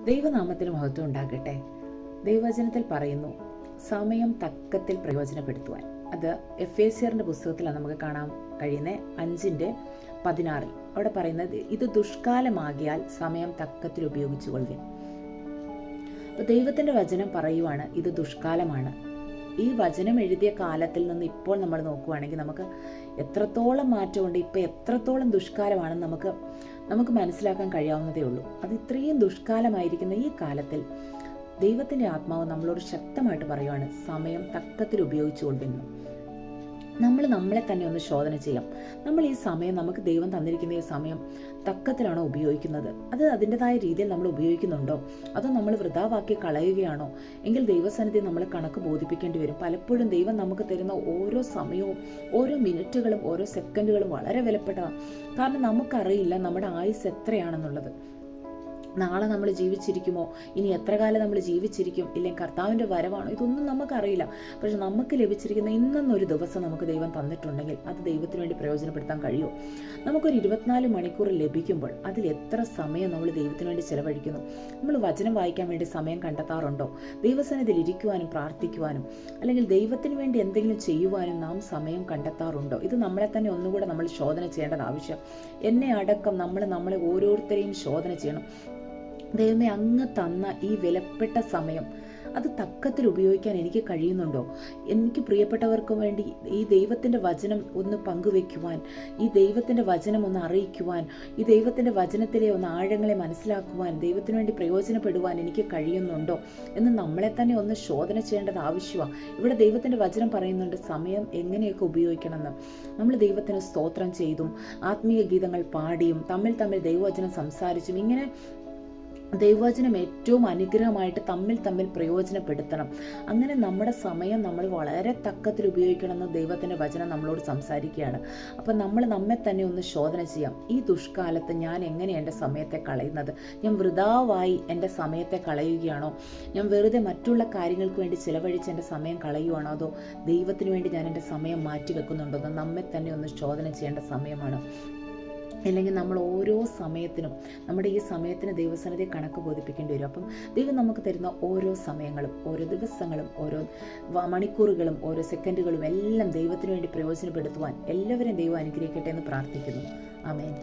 ദൈവനാമത്തിന് മഹത്വം ഉണ്ടാകട്ടെ. ദൈവവചനത്തിൽ പറയുന്നു, സമയം തക്കത്തിൽ പ്രയോജനപ്പെടുത്തുവാൻ. അത് എഫേസ്യറിന്റെ പുസ്തകത്തിലാണ് നമുക്ക് കാണാൻ കഴിയുന്നത്, 5:16. അവിടെ പറയുന്നത്, ഇത് ദുഷ്കാലമാകിയാൽ സമയം തക്കത്തിൽ ഉപയോഗിച്ചു കൊള്ളുവിൻ. അപ്പൊ ദൈവത്തിന്റെ വചനം പറയുവാണ്, ഇത് ദുഷ്കാലമാണ്. ഈ വചനം എഴുതിയ കാലത്തിൽ നിന്ന് ഇപ്പോൾ നമ്മൾ നോക്കുവാണെങ്കിൽ നമുക്ക് എത്രത്തോളം മാറ്റമുണ്ട്, ഇപ്പം എത്രത്തോളം ദുഷ്കാലമാണെന്ന് നമുക്ക് മനസ്സിലാക്കാൻ കഴിയാവുന്നതേ ഉള്ളൂ. അത് ഇത്രയും ദുഷ്കാലമായിരിക്കുന്ന ഈ കാലത്തിൽ ദൈവത്തിൻ്റെ ആത്മാവ് നമ്മളോട് ശക്തമായിട്ട് പറയുവാണ്, സമയം തക്കത്തിൽ ഉപയോഗിച്ചുകൊണ്ടിരുന്നു. നമ്മളെ തന്നെ ഒന്ന് ശോധന ചെയ്യാം. നമ്മൾ ഈ സമയം, നമുക്ക് ദൈവം തന്നിരിക്കുന്ന ഈ സമയം തക്കത്തിലാണോ ഉപയോഗിക്കുന്നത്? അത് അതിൻ്റെതായ രീതിയിൽ നമ്മൾ ഉപയോഗിക്കുന്നുണ്ടോ? അതോ നമ്മൾ വൃഥാവാക്കി കളയുകയാണോ? എങ്കിൽ ദൈവസന്നിധി നമ്മൾ കണക്ക് ബോധിപ്പിക്കേണ്ടി വരും. പലപ്പോഴും ദൈവം നമുക്ക് തരുന്ന ഓരോ സമയവും, ഓരോ മിനിറ്റുകളും, ഓരോ സെക്കൻഡുകളും വളരെ വിലപ്പെട്ടതാണ്. കാരണം നമുക്കറിയില്ല നമ്മുടെ ആയുസ് എത്രയാണെന്നുള്ളത്. നാളെ നമ്മൾ ജീവിച്ചിരിക്കുമോ, ഇനി എത്ര കാലം നമ്മൾ ജീവിച്ചിരിക്കും, ഇല്ലെങ്കിൽ കർത്താവിൻ്റെ വരവാണോ, ഇതൊന്നും നമുക്കറിയില്ല. പക്ഷെ നമുക്ക് ലഭിച്ചിരിക്കുന്ന ഇന്നൊരു ദിവസം നമുക്ക് ദൈവം തന്നിട്ടുണ്ടെങ്കിൽ അത് ദൈവത്തിന് വേണ്ടി പ്രയോജനപ്പെടുത്താൻ കഴിയുമോ? നമുക്കൊരു 24 മണിക്കൂർ ലഭിക്കുമ്പോൾ അതിൽ എത്ര സമയം നമ്മൾ ദൈവത്തിന് വേണ്ടി ചെലവഴിക്കുന്നു? നമ്മൾ വചനം വായിക്കാൻ വേണ്ടി സമയം കണ്ടെത്താറുണ്ടോ? ദൈവസന്നിധിയിൽ ഇരിക്കുവാനും പ്രാർത്ഥിക്കുവാനും അല്ലെങ്കിൽ ദൈവത്തിന് വേണ്ടി എന്തെങ്കിലും ചെയ്യുവാനും നാം സമയം കണ്ടെത്താറുണ്ടോ? ഇത് നമ്മളെ തന്നെ ഒന്നുകൂടെ നമ്മൾ ശോധന ചെയ്യേണ്ടത് ആവശ്യം. എന്നെ അടക്കം നമ്മളെ ഓരോരുത്തരെയും ശോധന ചെയ്യണം. ദൈവമേ, അങ്ങ് തന്ന ഈ വിലപ്പെട്ട സമയം അത് തക്കത്തിൽ ഉപയോഗിക്കാൻ എനിക്ക് കഴിയുന്നുണ്ടോ? എനിക്ക് പ്രിയപ്പെട്ടവർക്ക് വേണ്ടി ഈ ദൈവത്തിൻ്റെ വചനം ഒന്ന് പങ്കുവെക്കുവാൻ, ഈ ദൈവത്തിൻ്റെ വചനം ഒന്ന് അറിയിക്കുവാൻ, ഈ ദൈവത്തിൻ്റെ വചനത്തിലെ ഒന്ന് ആഴങ്ങളെ മനസ്സിലാക്കുവാൻ, ദൈവത്തിന് വേണ്ടി പ്രയോജനപ്പെടുവാൻ എനിക്ക് കഴിയുന്നുണ്ടോ എന്ന് നമ്മളെ തന്നെ ഒന്ന് ശോധന ചെയ്യേണ്ടത് ആവശ്യമാണ്. ഇവിടെ ദൈവത്തിൻ്റെ വചനം പറയുന്നുണ്ട് സമയം എങ്ങനെയൊക്കെ ഉപയോഗിക്കണമെന്ന്. നമ്മൾ ദൈവത്തിന് സ്തോത്രം ചെയ്തും ആത്മീയ ഗീതങ്ങൾ പാടിയും തമ്മിൽ ദൈവവചനം സംസാരിച്ചും ഇങ്ങനെ ദൈവവചനം ഏറ്റവും അനുഗ്രഹമായിട്ട് തമ്മിൽ പ്രയോജനപ്പെടുത്തണം. അങ്ങനെ നമ്മുടെ സമയം നമ്മൾ വളരെ തക്കത്തിൽ ഉപയോഗിക്കണമെന്ന് ദൈവത്തിൻ്റെ വചനം നമ്മളോട് സംസാരിക്കുകയാണ്. അപ്പം നമ്മെ തന്നെ ഒന്ന് ശോധന ചെയ്യാം. ഈ ദുഷ്കാലത്ത് ഞാൻ എങ്ങനെയാണ് എൻ്റെ സമയത്തെ കളയുന്നത്? ഞാൻ വൃഥാവായി എൻ്റെ സമയത്തെ കളയുകയാണോ? ഞാൻ വെറുതെ മറ്റുള്ള കാര്യങ്ങൾക്ക് വേണ്ടി ചിലവഴിച്ച് എൻ്റെ സമയം കളയുവാണോ? അതോ ദൈവത്തിന് വേണ്ടി ഞാൻ എൻ്റെ സമയം മാറ്റി വെക്കുന്നുണ്ടോ എന്ന് നമ്മെ തന്നെ ഒന്ന് ശോധന ചെയ്യേണ്ട സമയമാണ്. അല്ലെങ്കിൽ നമ്മൾ ഓരോ സമയത്തിനും, നമ്മുടെ ഈ സമയത്തിന് ദൈവസന്നിധി കണക്ക് ബോധിപ്പിക്കേണ്ടി വരും. അപ്പം ദൈവം നമുക്ക് തരുന്ന ഓരോ സമയങ്ങളും, ഓരോ ദിവസങ്ങളും, ഓരോ മണിക്കൂറുകളും, ഓരോ സെക്കൻഡുകളും എല്ലാം ദൈവത്തിന് വേണ്ടി പ്രയോജനപ്പെടുത്തുവാൻ എല്ലാവരെയും ദൈവം അനുഗ്രഹിക്കട്ടെ എന്ന് പ്രാർത്ഥിക്കുന്നു. ആമേൻ.